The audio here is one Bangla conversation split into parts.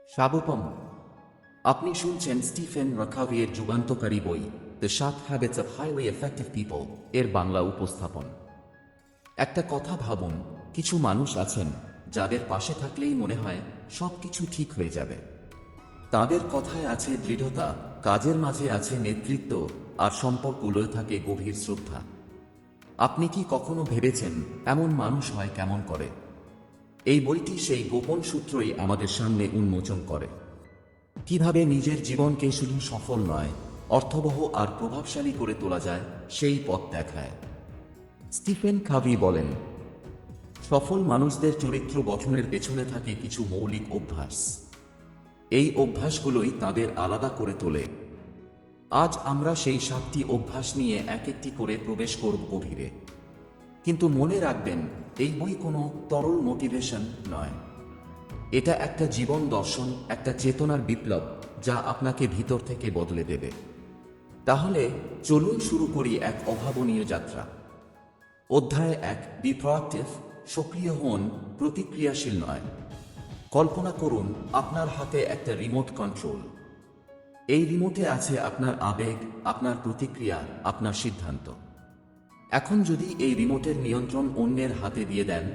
স্বাগতম। আপনি শুনছেন স্টিফেন রকাভিয়ের যুগান্তকারী বই the 7 habits of highly effective people এর বাংলা উপস্থাপন। একটা কথা ভাবুন, কিছু মানুষ আছেন যাদের পাশে থাকলেই মনে হয় সব কিছু ঠিক হয়ে যাবে। তাদের কথায় আছে দৃঢ়তা, কাজের মাঝে আছে নেতৃত্ব, আর সম্পর্কগুলোয় থাকে গভীর শ্রদ্ধা। আপনি কি কখনো ভেবেছেন এমন মানুষ হয় কেমন করে? এই বইটি সেই গোপন সূত্রই আমাদের সামনে উন্মোচন করে। কিভাবে নিজের জীবনকে শুধু সফল নয়, অর্থবহ আর প্রভাবশালী করে তোলা যায় সেই পথ দেখায়। স্টিফেন কাভি বলেন, সফল মানুষদের চরিত্র গঠনের পেছনে থাকে কিছু মৌলিক অভ্যাস। এই অভ্যাসগুলোই তাদের আলাদা করে তোলে। আজ আমরা সেই 7টি অভ্যাস নিয়ে এক একটি করে প্রবেশ করব গভীরে। কিন্তু মনে রাখবেন, এই বই কোনো তরল মোটিভেশন নয়। এটা একটা জীবন দর্শন, একটা চেতনার বিপ্লব যা আপনাকে ভিতর থেকে বদলে দেবে। তাহলে চলুন শুরু করি এক অভাবনীয় যাত্রা। অধ্যায় 1, বি প্রোঅ্যাক্টিভ। সক্রিয় হন, প্রতিক্রিয়াশীল নয়। কল্পনা করুন আপনার হাতে একটা রিমোট কন্ট্রোল। এই রিমোটে আছে আপনার আবেগ, আপনার প্রতিক্রিয়া, আপনার সিদ্ধান্ত। এখন যদি এই রিমোটের নিয়ন্ত্রণ অন্যের হাতে দিয়ে দেন,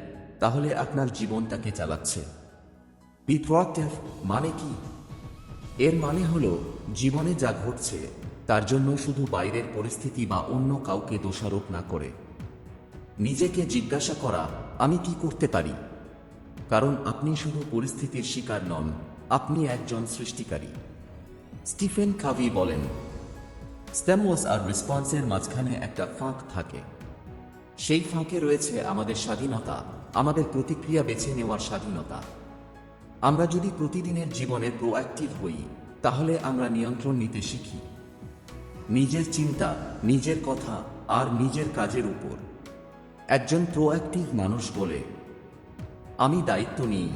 তাহলে আপনার জীবনটাকে চালাচ্ছে। বি প্রোঅ্যাক্টিভ মানে কি? এর মানে হলো জীবনে যা ঘটছে তার জন্য শুধু বাইরের পরিস্থিতি বা অন্য কাউকে দোষারোপ না করে নিজেকে জিজ্ঞাসা করা, আমি কি করতে পারি? কারণ আপনি শুধু পরিস্থিতির শিকার নন, আপনি একজন সৃষ্টিকারী। স্টিফেন কাভি বলেন, স্টিমুলাস আর রেসপন্সের মাঝখানে একটা ফাঁক থাকে। সেই ফাঁকে রয়েছে আমাদের স্বাধীনতা, আমাদের প্রতিক্রিয়া বেছে নেওয়ার স্বাধীনতা। আমরা যদি প্রতিদিনের জীবনে প্রোঅ্যাক্টিভ হই, তাহলে আমরা নিয়ন্ত্রণ নিতে শিখি নিজের চিন্তা, নিজের কথা আর নিজের কাজের উপর। একজন প্রোঅ্যাক্টিভ মানুষ বলে, আমি দায়িত্ব নিই,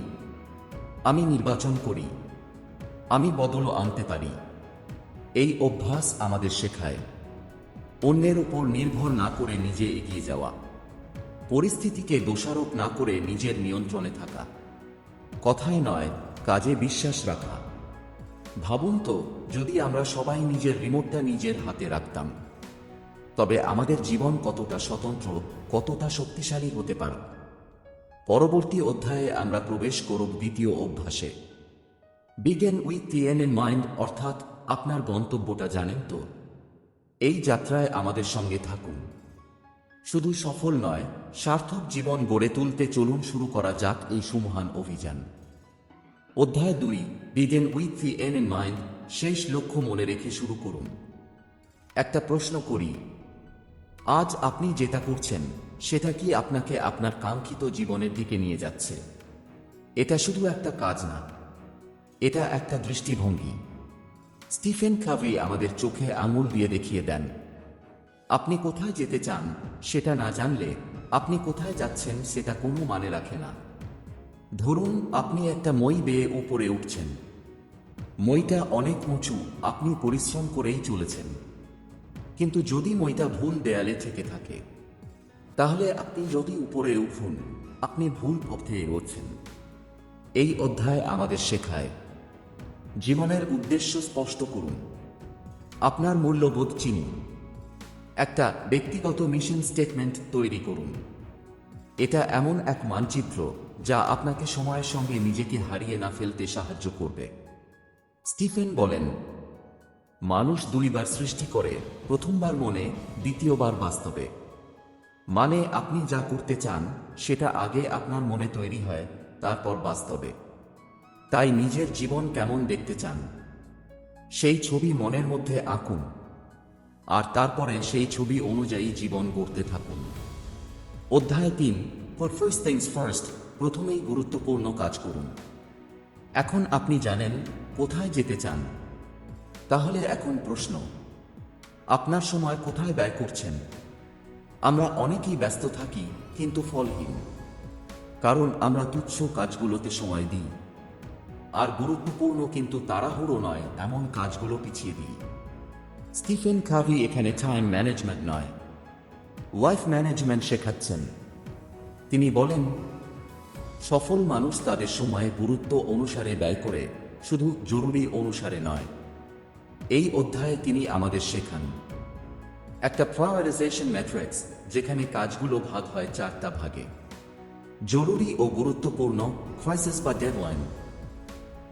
আমি নির্বাচন করি, আমি বদল আনতে পারি। এই অভ্যাস আমাদের শেখায় অন্যের উপর নির্ভর না করে নিজে এগিয়ে যাওয়া, পরিস্থিতিকে দোষারোপ না করে নিজের নিয়ন্ত্রণে থাকা, কথায় নয় কাজে বিশ্বাস রাখা। ভাবুন তো, যদি আমরা সবাই নিজের রিমোটটা নিজের হাতে রাখতাম, তবে আমাদের জীবন কতটা স্বতন্ত্র, কতটা শক্তিশালী হতে পারে। পরবর্তী অধ্যায়ে আমরা প্রবেশ করব দ্বিতীয় অভ্যাসে, begin with the end in mind, অর্থাৎ আপনার গন্তব্যটা জানেন তো। এই যাত্রায় আমাদের সঙ্গে থাকুন। শুধু সফল নয়, সার্থক জীবন গড়ে তুলতে চলুন শুরু করা যাক এই সুমহান অভিযান। অধ্যায় 2, begin with the end in mind, শেষ লক্ষ্য মনে রেখে শুরু করুন। একটা প্রশ্ন করি, আজ আপনি যেটা করছেন সেটা কি আপনাকে আপনার কাঙ্ক্ষিত জীবনের দিকে নিয়ে যাচ্ছে? এটা শুধু একটা কাজ না, এটা একটা দৃষ্টিভঙ্গি। স্টিফেন কাভি আমাদের চোখে আঙুল দিয়ে দেখিয়ে দেন, আপনি কোথায় যেতে চান সেটা না জানলে আপনি কোথায় যাচ্ছেন সেটা কোনো মানে রাখে না। ধরুন আপনি একটা মই বেয়ে উপরে উঠছেন। মইটা অনেক উঁচু, আপনি পরিশ্রম করেই চলেছেন। কিন্তু যদি মইটা ভুল দেয়ালে থেকে থাকে, তাহলে আপনি যদি উপরে উঠুন, আপনি ভুল পথে এগোচ্ছেন। এই অধ্যায় আমাদের শেখায়, জীবনের উদ্দেশ্য স্পষ্ট করুন, আপনার মূল্যবোধ চিনুন, একটা ব্যক্তিগত মিশন স্টেটমেন্ট তৈরি করুন। এটা এমন এক মানচিত্র যা আপনাকে সময়ের সঙ্গে নিজেকে হারিয়ে না ফেলতে সাহায্য করবে। স্টিফেন বলেন, মানুষ 2 বার সৃষ্টি করে, প্রথমবার মনে, দ্বিতীয়বার বাস্তবে। মানে আপনি যা করতে চান সেটা আগে আপনার মনে তৈরি হয়, তারপর বাস্তবে। তাই নিজের জীবন কেমন দেখতে চান, সেই ছবি মনের মধ্যে আঁকুন, আর তারপরে সেই ছবি অনুযায়ী জীবন গড়তে থাকুন। অধ্যায় 3, ফার্স্ট থিংস ফার্স্ট, প্রথমেই গুরুত্বপূর্ণ কাজ করুন। এখন আপনি জানেন কোথায় যেতে চান, তাহলে এখন প্রশ্ন, আপনার সময় কোথায় ব্যয় করছেন? আমরা অনেকেই ব্যস্ত থাকি কিন্তু ফলহীন, কারণ আমরা তুচ্ছ কাজগুলোতে সময় দিই, আর গুরুত্বপূর্ণ কিন্তু তাড়াহুড়ো নয় এমন কাজগুলো পিছিয়ে দিই। স্টিফেন কাভি এখানে টাইম ম্যানেজমেন্ট নয়, লাইফ ম্যানেজমেন্ট শেখাচ্ছেন। তিনি বলেন, সফল মানুষ তাদের সময় গুরুত্ব অনুসারে ব্যয় করে, শুধু জরুরি অনুসারে নয়। এই অধ্যায়ে তিনি আমাদের শেখান একটা প্রায়োরিটাইজেশন ম্যাট্রিক্স, যেখানে কাজগুলো ভাগ হয় 4টা ভাগে: জরুরি ও গুরুত্বপূর্ণ, ক্রাইসিস বা ডেডলাইন;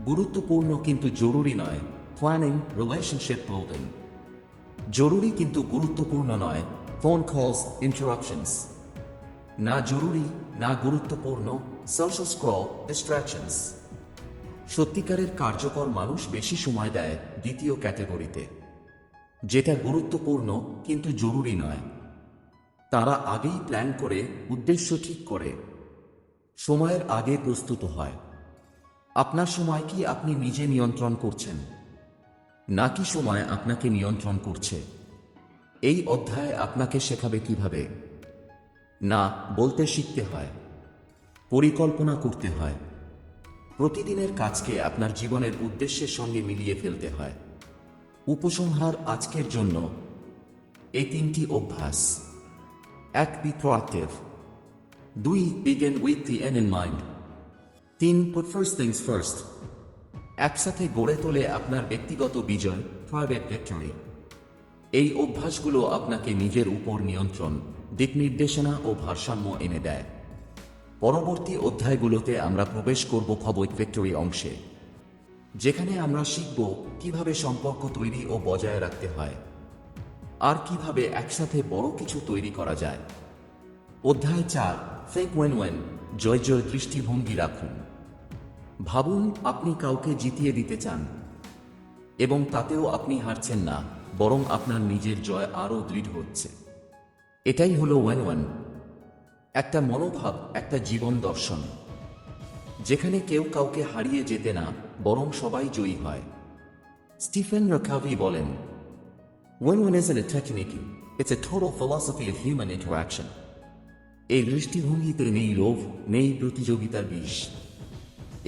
গুরুত্বপূর্ণ কিন্তু জরুরি নয়, প্ল্যানিং, রিলেশনশিপ বিল্ডিং; জরুরি কিন্তু গুরুত্বপূর্ণ নয়, ফোন কলস, ইন্টারাপশনস; না জরুরি না গুরুত্বপূর্ণ, সোশ্যাল স্ক্রল, ডিস্ট্রাকশনস। সত্যিকারের কার্যকর মানুষ বেশি সময় দেয় দ্বিতীয় ক্যাটাগরিতে, যেটা গুরুত্বপূর্ণ কিন্তু জরুরি নয়। তারা আগেই প্ল্যান করে, উদ্দেশ্য ঠিক করে, সময়ের আগে প্রস্তুত হয়। আপনার সময় কি আপনি নিজে নিয়ন্ত্রণ করছেন, নাকি সময় আপনাকে নিয়ন্ত্রণ করছে? এই অধ্যায় আপনাকে শেখাবে কিভাবে না বলতে শিখতে হয়, পরিকল্পনা করতে হয়, প্রতিদিনের কাজকে আপনার জীবনের উদ্দেশ্যের সঙ্গে মিলিয়ে ফেলতে হয়। উপসংহার আজকের জন্য: এই 3টি অভ্যাস। 1. Be proactive. 2. Begin with the end in mind. 3. Put first things first. একসাথে গড়ে তোলে আপনার ব্যক্তিগত বিজয়, প্রাইভেট ভিক্টরি। এই অভ্যাসগুলো আপনাকে নিজের উপর নিয়ন্ত্রণ, দিক নির্দেশনা ও ভারসাম্য এনে দেয়। পরবর্তী অধ্যায়গুলোতে আমরা প্রবেশ করব প্রাইভেট ভিক্টরি অংশে, যেখানে আমরা শিখব কিভাবে সম্পর্ক তৈরি ও বজায় রাখতে হয়, আর কিভাবে একসাথে বড় কিছু তৈরি করা যায়। অধ্যায় 4, ফেক ওয়েন ওয়েন, জয় জয় দৃষ্টিভঙ্গি রাখুন। ভাবুন আপনি কাউকে জিতিয়ে দিতে চান, এবং তাতেও আপনি হারছেন না, বরং আপনার নিজের জয় আরও দৃঢ় হচ্ছে। এটাই হলো ওয়েন ওয়েন, একটা মনোভাব, একটা জীবন দর্শন, যেখানে কেউ কাউকে হারিয়ে যেতে না, বরং সবাই জয়ী হয়। স্টিফেন রকাভি বলেন, Win-win isn't a technique, it's a total philosophy of human interaction. এই দৃষ্টিভঙ্গিতে নেই লোভ, নেই প্রতিযোগিতার বিষ।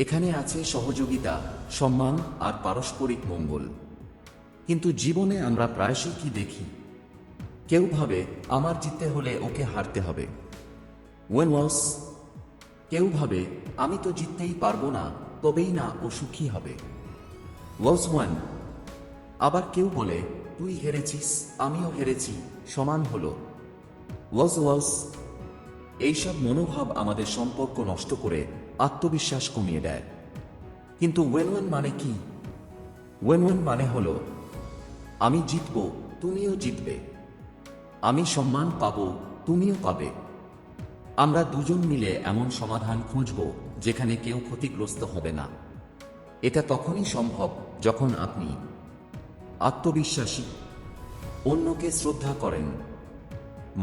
এখানে আছে সহযোগিতা, সম্মান আর পারস্পরিক মঙ্গল। কিন্তু জীবনে আমরা প্রায়শই কি দেখি? কেউ ভাবে আমার জিততে হলে ওকে হারতে হবে, ওয়েন লস। কেউ ভাবে আমি তো জিততেই পারবো না, তবেই না ও সুখী হবে, লস ওয়ান। আবার কেউ বলে তুই হেরেছিস, আমিও হেরেছি, সমান হলো, লস লস। এইসব মনোভাব আমাদের সম্পর্ক নষ্ট করে আত্মবিশ্বাস কমিয়ে দেয়। কিন্তু ওয়েন ওয়েন মানে কি? ওয়েন ওয়েন মানে হলো আমি জিতব, তুমিও জিতবে, আমি সম্মান পাবো, তুমিও পাবে। আমরা দুজন মিলে এমন সমাধান খুঁজব যেখানে কেউ ক্ষতিগ্রস্ত হবে না। এটা তখনই সম্ভব যখন আপনি আত্মবিশ্বাসী, অন্যকে শ্রদ্ধা করেন,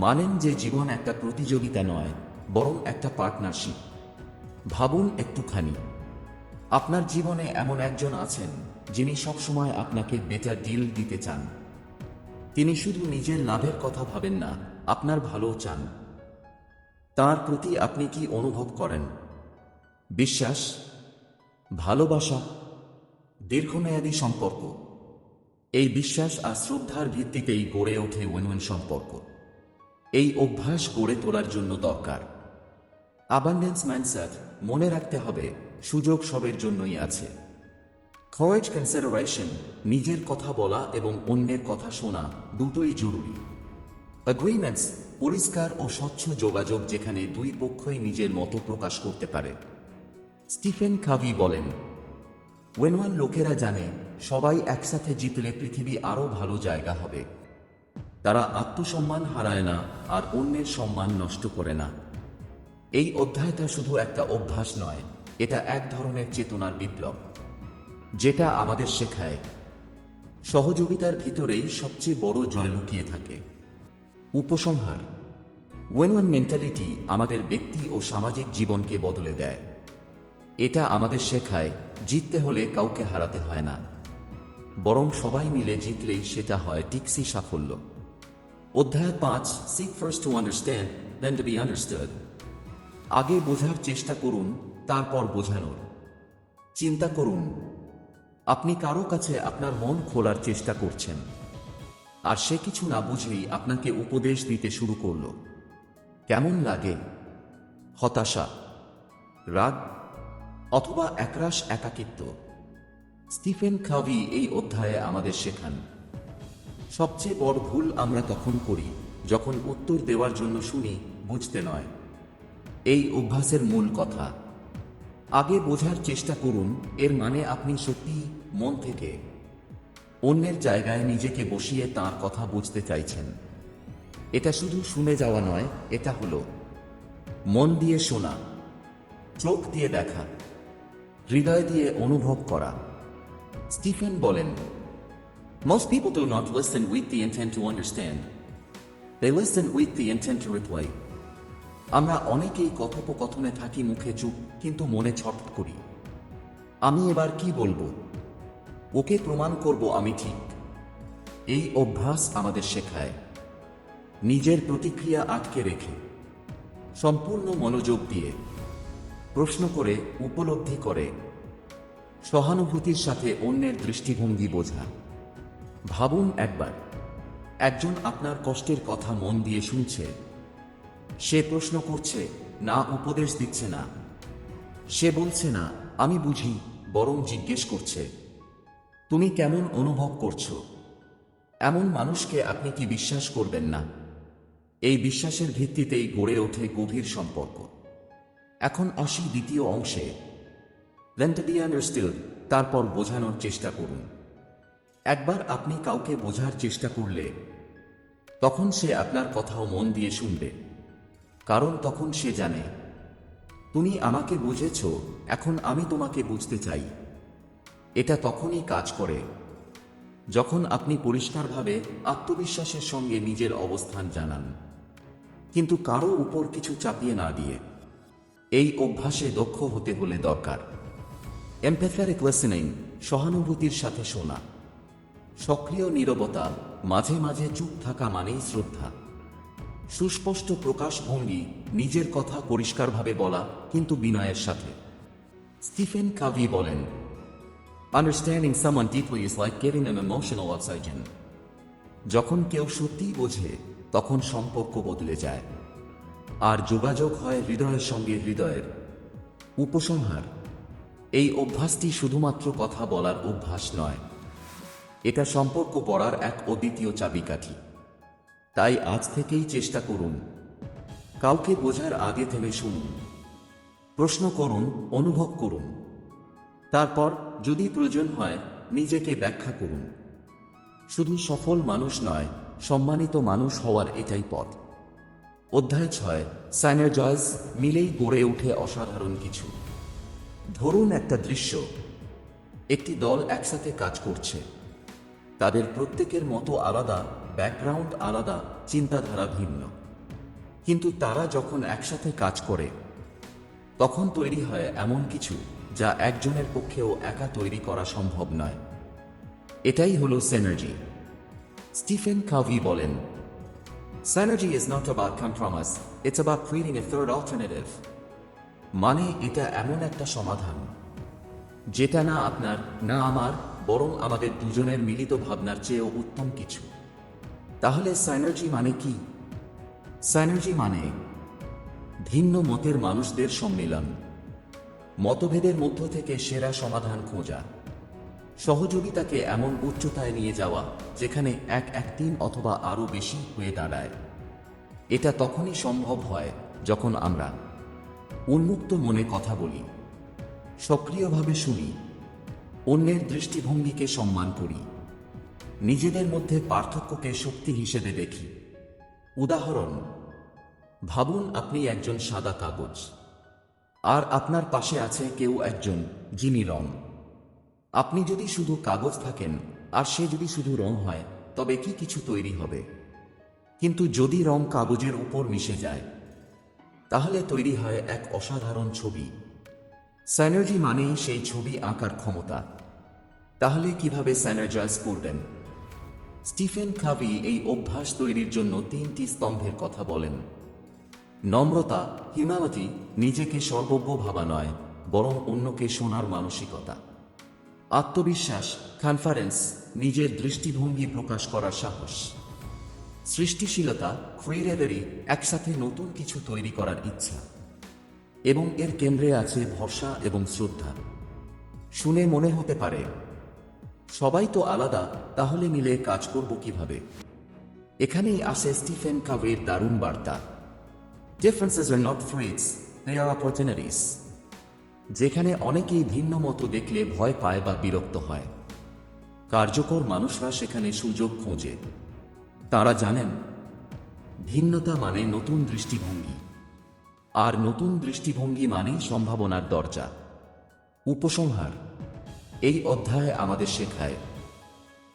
মানেন যে জীবন একটা প্রতিযোগিতা নয়, বরং একটা পার্টনারশিপ। ভাবুন একটুখানি, আপনার জীবনে এমন একজন আছেন যিনি সবসময় আপনাকে বেটার ডিল দিতে চান। তিনি শুধু নিজের লাভের কথা ভাবেন না, আপনার ভালো চান। তার প্রতি আপনি কি অনুভব করেন? বিশ্বাস, ভালোবাসা, দীর্ঘমেয়াদী সম্পর্ক। এই বিশ্বাস আর শ্রদ্ধার ভিত্তিতেই গড়ে ওঠে ওয়েন-ওয়েন সম্পর্ক। এই অভ্যাস গড়ে তোলার জন্য দরকার অ্যাবান্ডেন্স মাইন্ডসেট। মনে রাখতে হবে সুযোগ সবের জন্যই আছে। করেজ, কনসিডারেশন, নিজের কথা বলা এবং অন্যের কথা শোনা দুটোই জরুরি। এগ্রিমেন্টস, পরিষ্কার ও স্বচ্ছ যোগাযোগ, যেখানে দুই পক্ষই নিজের মতো প্রকাশ করতে পারে। স্টিফেন কাভি বলেন, ওয়েন-ওয়েন লোকেরা জানে সবাই একসাথে জিতলে পৃথিবী আরও ভালো জায়গা হবে। তারা আত্মসম্মান হারায় না আর অন্যের সম্মান নষ্ট করে না। এই অধ্যায়টা শুধু একটা অভ্যাস নয়, এটা এক ধরনের চেতনার বিপ্লব, যেটা আমাদের শেখায় সহযোগিতার ভিতরেই সবচেয়ে বড় জয় লুকিয়ে থাকে। উপসংহার: ওয়েন-ওয়েন মেন্টালিটি আমাদের ব্যক্তি ও সামাজিক জীবনকে বদলে দেয়। এটা আমাদের শেখায় জিততে হলে কাউকে হারাতে হয় না, বরং সবাই মিলে জিতলেই সেটা হয় টিকসই সাফল্য। অধ্যায় 5, seek first to understand then to be understood. আগে বোঝার চেষ্টা করুন, তারপর বোঝানোর। চিন্তা করুন, আপনি কারো কাছে আপনার মন খোলার চেষ্টা করছেন, আর সে কিছু না বুঝেই আপনাকে উপদেশ দিতে শুরু করল। কেমন লাগে? হতাশা, রাগ, অথবা একরাশ একাকিত্ব? স্টিফেন কাভি এই অধ্যায়ে আমাদের শেখান, সবচেয়ে বড় ভুল আমরা তখন করি যখন উত্তর দেওয়ার জন্য শুনি, বুঝতে নয়। এই অভ্যাসের মূল কথা, আগে বোঝার চেষ্টা করুন। এর মানে আপনি সত্যি মন থেকে অন্যের জায়গায় নিজেকে বসিয়ে তার কথা বুঝতে চাইছেন। এটা শুধু শুনে যাওয়া নয়, এটা হলো মন দিয়ে শোনা, চোখ দিয়ে দেখা, হৃদয় দিয়ে অনুভব করা। স্টিফেন বলেন, Most people do not listen with the intent to understand. They listen with the intent to reply. আমরা অনেকেই কথোপকথনে থাকি মুখে চুপ, কিন্তু মনে ছটফট করি। আমি এবার কি বলবো? ওকে প্রমাণ করব আমি ঠিক। এই অভ্যাস আমাদের শেখায় নিজের প্রতিক্রিয়া আটকে রেখে সম্পূর্ণ মনোযোগ দিয়ে প্রশ্ন করে, উপলব্ধি করে, সহানুভূতির সাথে অন্যের দৃষ্টিভঙ্গি বোঝা। ভাবুন একবার, একজন আপনার কষ্টের কথা মন দিয়ে শুনছে। সে প্রশ্ন করছে না, উপদেশ দিচ্ছে না। সে বলছে না আমি বুঝি, বরং জিজ্ঞেস করছে তুমি কেমন অনুভব করছো। এমন মানুষকে আপনি কি বিশ্বাস করবেন না? এই বিশ্বাসের ভিত্তিতেই গড়ে ওঠে গভীর সম্পর্ক। এখন আসি দ্বিতীয় অংশে, Then to be understood, তারপর বোঝানোর চেষ্টা করুন। একবার আপনি কাউকে বোঝার চেষ্টা করলে, তখন সে আপনার কথাও মন দিয়ে শুনবে। কারণ তখন সে জানে তুমি আমাকে বুঝেছ, এখন আমি তোমাকে বুঝতে চাই। এটা তখনই কাজ করে যখন আপনি পরিষ্কারভাবে আত্মবিশ্বাসের সঙ্গে নিজের অবস্থান জানান, কিন্তু কারো উপর কিছু চাপিয়ে না দিয়ে। এই অভ্যাসে দক্ষ হতে হলে দরকার এমপ্যাথেটিক লিসেনিং, সহানুভূতির সাথে শোনা, সক্রিয় নীরবতা, মাঝে মাঝে চুপ থাকা মানেই শ্রদ্ধা, সুস্পষ্ট প্রকাশভঙ্গি, নিজের কথা পরিষ্কারভাবে বলা কিন্তু বিনয়ের সাথে। স্টিফেন কাভি বলেন, Understanding someone deeply is like giving them emotional oxygen. যখন কেউ সত্যিই বোঝে, তখন সম্পর্ক বদলে যায়, আর যোগাযোগ হয় হৃদয়ের সঙ্গে হৃদয়ের। উপসংহার, এই অভ্যাসটি শুধুমাত্র কথা বলার অভ্যাস নয়, এটা সম্পর্ক গড়ার এক অদ্বিতীয় চাবিকাঠি। তাই আজ থেকেই চেষ্টা করুন, কাউকে বোঝার আগে থেমে শুনুন, প্রশ্ন করুন, অনুভব করুন, তারপর যদি প্রয়োজন হয় নিজেকে ব্যাখ্যা করুন। শুধু সফল মানুষ নয়, সম্মানিত মানুষ হওয়ার এটাই পথ। অধ্যায় 6, সাইনার্জাইজ মিলেই গড়ে ওঠে অসাধারণ কিছু। ধরুন একটা দৃশ্য, একটি দল একসাথে কাজ করছে। তাদের প্রত্যেকের মতো আলাদা, ব্যাকগ্রাউন্ড আলাদা, চিন্তাধারা ভিন্ন। কিন্তু তারা যখন একসাথে কাজ করে, তখন তৈরি হয় এমন কিছু যা একজনের পক্ষেও একা তৈরি করা সম্ভব নয়। এটাই হলো সিনার্জি। স্টিফেন কাভি বলেন, Synergy is not about compromise, it's about creating a third alternative. মানে এটা এমন একটা সমাধান যেটা না আপনার না আমার, বরং আমাদের দুজনের মিলিত ভাবনার চেয়েও উত্তম কিছু। তাহলে সাইনার্জি মানে কি? সাইনার্জি মানে ভিন্ন মতের মানুষদের সম্মিলন, মতভেদের মধ্য থেকে সেরা সমাধান খোঁজা, সহযোগিতাকে এমন উচ্চতায় নিয়ে যাওয়া যেখানে এক তিন অথবা আরও বেশি হয়ে দাঁড়ায়। এটা তখনই সম্ভব হয় যখন আমরা উন্মুক্ত মনে কথা বলি, সক্রিয়ভাবে শুনি, অন্যের দৃষ্টিভঙ্গিকে সম্মান করি, নিজেদের মধ্যে পার্থক্যকে শক্তি হিসেবে দেখি। উদাহরণ, ভাবুন আপনি একজন সাদা কাগজ, আর আপনার পাশে আছে কেউ একজন যিনি রং। আপনি যদি শুধু কাগজ থাকেন আর সে যদি শুধু রং হয়, তবে কি কিছু তৈরি হবে? কিন্তু যদি রং কাগজের উপর মিশে যায়, তাহলে তৈরি হয় এক অসাধারণ ছবি। সাইনার্জি মানেই সেই ছবি আঁকার ক্ষমতা। তাহলে কিভাবে সাইনার্জাইজ করবেন? স্টিফেন কাভি এই অভ্যাস তৈরির জন্য 3টি স্তম্ভের কথা বলেন। নম্রতা, হিউম্যানিটি, নিজেকে সর্বজ্ঞ ভাবা নয়, বরং অন্যকে শোনার মানসিকতা। আত্মবিশ্বাস, কনফিডেন্স, নিজের দৃষ্টিভঙ্গি প্রকাশ করার সাহস। সৃষ্টিশীলতা, ক্রিয়েটিভিটি, একসাথে নতুন কিছু তৈরি করার ইচ্ছা। এবং এর কেন্দ্রে আছে ভরসা এবং শ্রদ্ধা। শুনে মনে হতে পারে সবাই তো আলাদা, তাহলে মিলে কাজ করব কিভাবে? এখানেই আসে স্টিফেন কাভের দারুণ বার্তা। Differences are not threats, they are opportunities. যেখানে অনেকেই ভিন্ন মতো দেখলে ভয় পায় বা বিরক্ত হয়, কার্যকর মানুষরা সেখানে সুযোগ খোঁজে। তারা জানেন ভিন্নতা মানে নতুন দৃষ্টিভঙ্গি, আর নতুন দৃষ্টিভঙ্গি মানেই সম্ভাবনার দরজা। উপসংহার: এই অধ্যায়ে আমাদের শেখায়,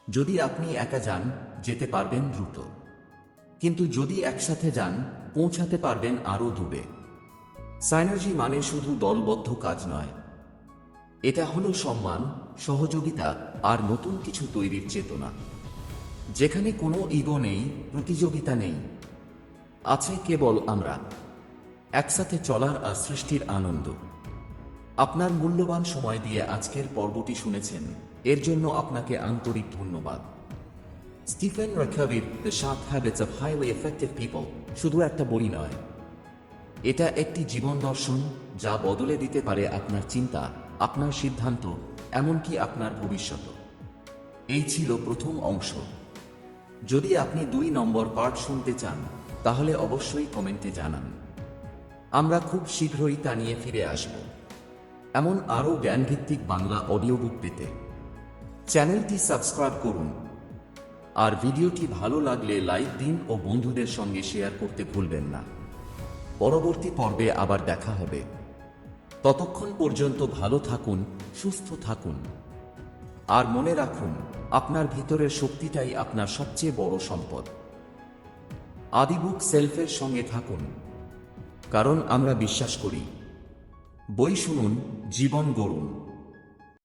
যদি আপনি একা যান যেতে পারবেন দ্রুত, কিন্তু যদি একসাথে যান পৌঁছাতে পারবেন আরও দূরে। সাইনার্জি মানে শুধু দলবদ্ধ কাজ নয়, এটা হলো সম্মান, সহযোগিতা আর নতুন কিছু তৈরির চেতনা, যেখানে কোনো ইগো নেই, প্রতিযোগিতা নেই, আছে কেবল আমরা, একসাথে চলার আর সৃষ্টির আনন্দ। আপনার মূল্যবান সময় দিয়ে আজকের পর্বটি শুনেছেন, এর জন্য আপনাকে আন্তরিক ধন্যবাদ। স্টিফেন রাখাভির the 7 habits of highly effective people শুধু একটা বই নয়, এটা একটি জীবন দর্শন যা বদলে দিতে পারে আপনার চিন্তা, আপনার সিদ্ধান্ত, এমনকি আপনার ভবিষ্যৎ। এই ছিল প্রথম অংশ। যদি আপনি 2 নম্বর পার্ট শুনতে চান তাহলে অবশ্যই কমেন্টে জানান। আমরা খুব শীঘ্রই তা নিয়ে ফিরে আসব। এমন আরও জ্ঞানভিত্তিক বাংলা অডিও বুক পেতে চ্যানেলটি সাবস্ক্রাইব করুন, আর ভিডিওটি ভালো লাগলে লাইক দিন ও বন্ধুদের সঙ্গে শেয়ার করতে ভুলবেন না। পরবর্তী পর্বে আবার দেখা হবে। ততক্ষণ পর্যন্ত ভালো থাকুন, সুস্থ থাকুন, আর মনে রাখুন আপনার ভিতরের শক্তিটাই আপনার সবচেয়ে বড় সম্পদ। আদিবুক সেলফের সঙ্গে থাকুন, কারণ আমরা বিশ্বাস করি বই শুনুন, জীবন গড়ুন।